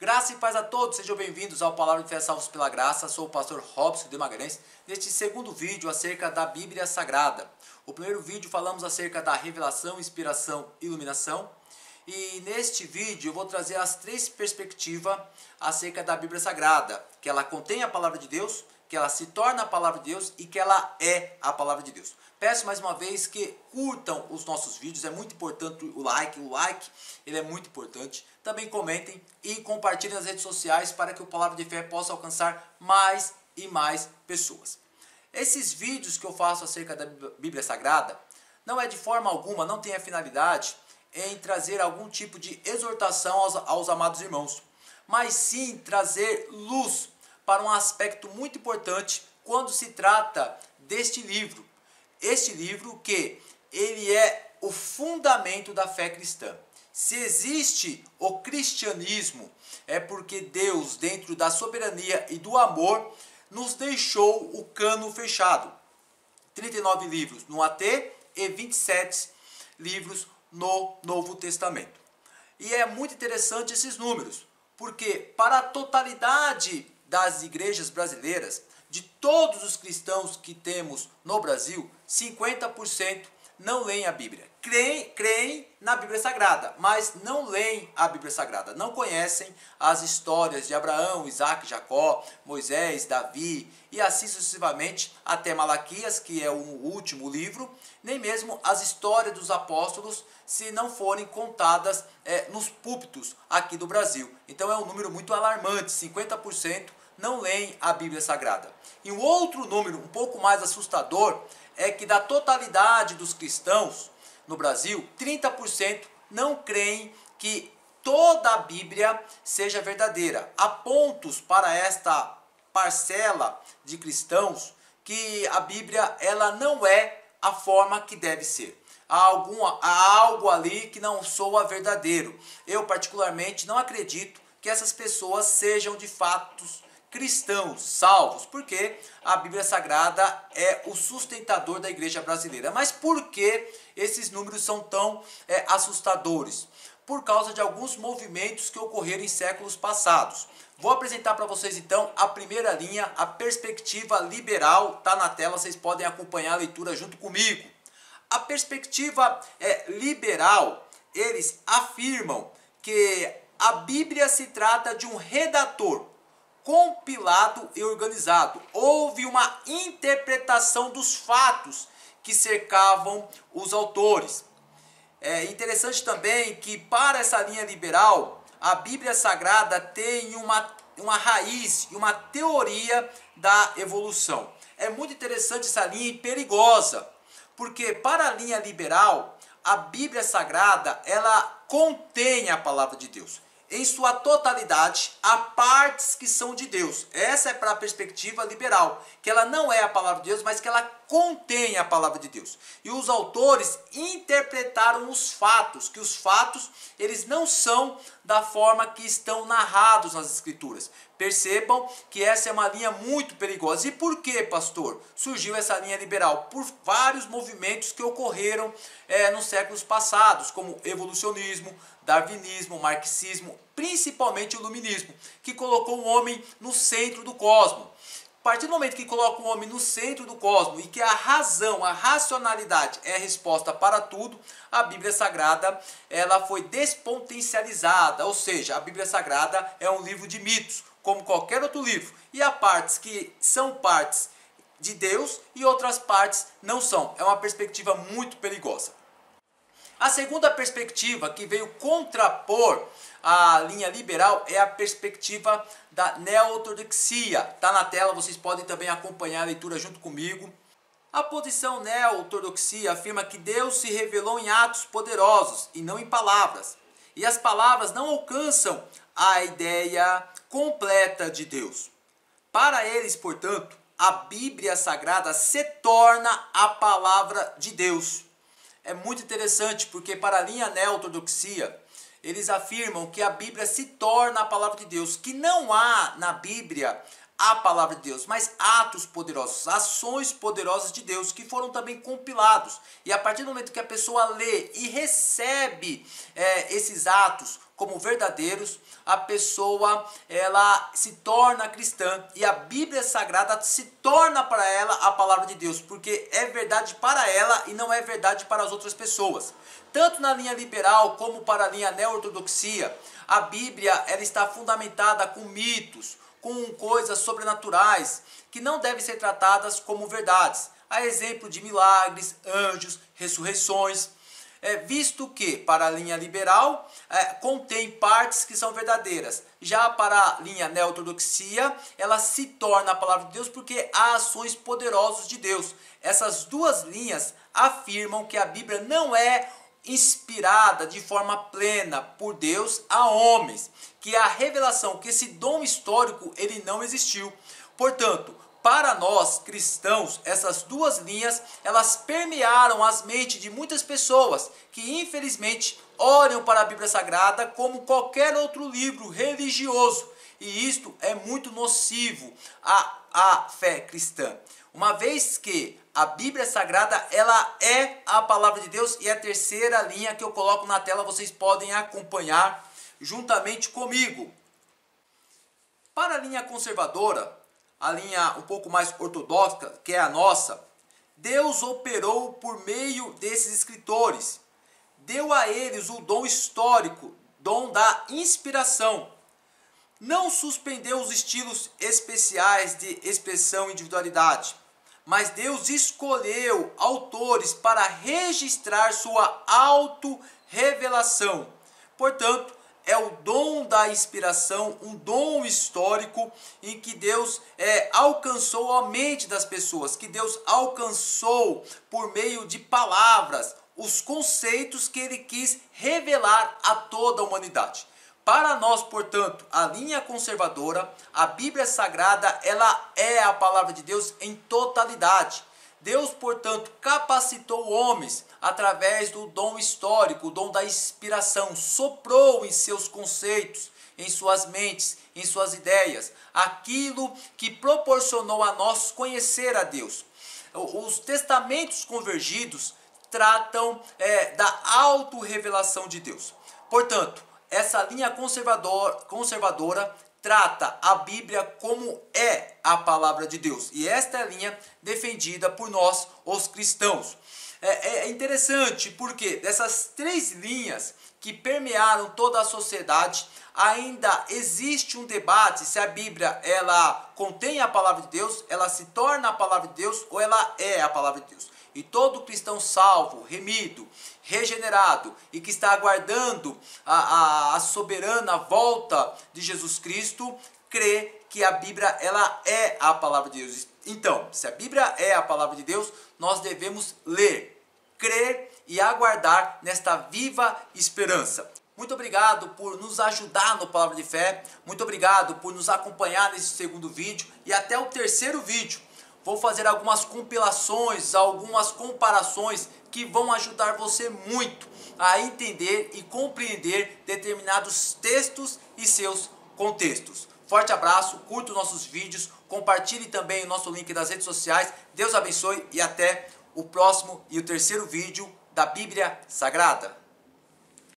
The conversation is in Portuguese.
Graça e paz a todos, sejam bem-vindos ao Palavra de Fé Salvos pela Graça. Sou o pastor Robson de Magalhães. Neste segundo vídeo acerca da Bíblia Sagrada. O primeiro vídeo falamos acerca da revelação, inspiração e iluminação. E neste vídeo eu vou trazer as três perspectivas acerca da Bíblia Sagrada. Que ela contém a Palavra de Deus, que ela se torna a Palavra de Deus e que ela é a Palavra de Deus. Peço mais uma vez que curtam os nossos vídeos, é muito importante o like ele é muito importante. Também comentem e compartilhem nas redes sociais para que o Palavra de Fé possa alcançar mais e mais pessoas. Esses vídeos que eu faço acerca da Bíblia Sagrada não é de forma alguma, não tem a finalidade em trazer algum tipo de exortação aos amados irmãos, mas sim trazer luz para um aspecto muito importante quando se trata deste livro. Este livro que ele é o fundamento da fé cristã. Se existe o cristianismo, é porque Deus, dentro da soberania e do amor, nos deixou o cano fechado. 39 livros no AT e 27 livros no Novo Testamento. E é muito interessante esses números, porque para a totalidade das igrejas brasileiras, de todos os cristãos que temos no Brasil, 50% não leem a Bíblia. Creem na Bíblia Sagrada, mas não leem a Bíblia Sagrada. Não conhecem as histórias de Abraão, Isaac, Jacó, Moisés, Davi e assim sucessivamente até Malaquias, que é o último livro, nem mesmo as histórias dos apóstolos, se não forem contadas nos púlpitos aqui do Brasil. Então é um número muito alarmante, 50% não leem a Bíblia Sagrada. E um outro número um pouco mais assustador é que da totalidade dos cristãos no Brasil, 30% não creem que toda a Bíblia seja verdadeira. Há pontos para esta parcela de cristãos que a Bíblia ela não é a forma que deve ser. Há algo ali que não soa verdadeiro. Eu particularmente não acredito que essas pessoas sejam de fato cristãos salvos, porque a Bíblia Sagrada é o sustentador da igreja brasileira. Mas por que esses números são tão assustadores? Por causa de alguns movimentos que ocorreram em séculos passados. Vou apresentar para vocês então a primeira linha, a perspectiva liberal, está na tela, vocês podem acompanhar a leitura junto comigo. A perspectiva liberal, eles afirmam que a Bíblia se trata de um redator compilado e organizado. Houve uma interpretação dos fatos que cercavam os autores. É interessante também que para essa linha liberal, a Bíblia Sagrada tem uma raiz e uma teoria da evolução. É muito interessante essa linha e perigosa, porque para a linha liberal, a Bíblia Sagrada, ela contém a palavra de Deus. Em sua totalidade, há partes que são de Deus. Essa é para a perspectiva liberal, que ela não é a palavra de Deus, mas que ela contém a palavra de Deus. E os autores interpretaram os fatos, que os fatos eles não são da forma que estão narrados nas Escrituras. Percebam que essa é uma linha muito perigosa. E por que, pastor, surgiu essa linha liberal? Por vários movimentos que ocorreram nos séculos passados, como evolucionismo, darwinismo, marxismo, principalmente o iluminismo, que colocou o homem no centro do cosmos. A partir do momento que coloca o homem no centro do cosmos e que a razão, a racionalidade é a resposta para tudo, a Bíblia Sagrada ela foi despotencializada, ou seja, a Bíblia Sagrada é um livro de mitos, como qualquer outro livro. E há partes que são partes de Deus e outras partes não são. É uma perspectiva muito perigosa. A segunda perspectiva que veio contrapor a linha liberal é a perspectiva da neo-ortodoxia. Está na tela, vocês podem também acompanhar a leitura junto comigo. A posição neo-ortodoxia afirma que Deus se revelou em atos poderosos e não em palavras. E as palavras não alcançam a ideia completa de Deus. Para eles, portanto, a Bíblia Sagrada se torna a palavra de Deus. É muito interessante porque para a linha neo-ortodoxia, eles afirmam que a Bíblia se torna a palavra de Deus, que não há na Bíblia a palavra de Deus, mas atos poderosos, ações poderosas de Deus que foram também compilados. E a partir do momento que a pessoa lê e recebe esses atos como verdadeiros, a pessoa ela se torna cristã e a Bíblia Sagrada se torna para ela a palavra de Deus, porque é verdade para ela e não é verdade para as outras pessoas. Tanto na linha liberal como para a linha neo-ortodoxia, a Bíblia ela está fundamentada com mitos, com coisas sobrenaturais que não devem ser tratadas como verdades. A exemplo de milagres, anjos, ressurreições. Visto que para a linha liberal contém partes que são verdadeiras. Já para a linha neo-ortodoxia, ela se torna a palavra de Deus porque há ações poderosas de Deus. Essas duas linhas afirmam que a Bíblia não é inspirada de forma plena por Deus a homens, que a revelação, que esse dom histórico ele não existiu. Portanto, para nós cristãos, essas duas linhas elas permearam as mentes de muitas pessoas que infelizmente olham para a Bíblia Sagrada como qualquer outro livro religioso, e isto é muito nocivo à fé cristã. Uma vez que a Bíblia Sagrada ela é a palavra de Deus, e a terceira linha que eu coloco na tela vocês podem acompanhar juntamente comigo. Para a linha conservadora, a linha um pouco mais ortodoxa, que é a nossa, Deus operou por meio desses escritores. Deu a eles o dom histórico, dom da inspiração. Não suspendeu os estilos especiais de expressão e individualidade, mas Deus escolheu autores para registrar sua auto-revelação. Portanto, é o dom da inspiração, um dom histórico em que Deus alcançou a mente das pessoas, que Deus alcançou por meio de palavras, os conceitos que ele quis revelar a toda a humanidade. Para nós, portanto, a linha conservadora, a Bíblia Sagrada, ela é a palavra de Deus em totalidade. Deus, portanto, capacitou homens através do dom histórico, o dom da inspiração, soprou em seus conceitos, em suas mentes, em suas ideias, aquilo que proporcionou a nós conhecer a Deus. Os testamentos convergidos tratam da auto-revelação de Deus. Portanto, essa linha conservadora trata a Bíblia como é a palavra de Deus. E esta é a linha defendida por nós, os cristãos. É interessante porque dessas três linhas que permearam toda a sociedade, ainda existe um debate se a Bíblia ela contém a palavra de Deus, ela se torna a palavra de Deus ou ela é a palavra de Deus. E todo cristão salvo, remido, regenerado e que está aguardando a soberana volta de Jesus Cristo, crê que a Bíblia ela é a palavra de Deus. Então, se a Bíblia é a palavra de Deus, nós devemos ler, crer e aguardar nesta viva esperança. Muito obrigado por nos ajudar no Palavra de Fé, muito obrigado por nos acompanhar nesse segundo vídeo e até o terceiro vídeo. Vou fazer algumas compilações, algumas comparações que vão ajudar você muito a entender e compreender determinados textos e seus contextos. Forte abraço, curta os nossos vídeos, compartilhe também o nosso link das redes sociais. Deus abençoe e até o próximo e o terceiro vídeo da Bíblia Sagrada.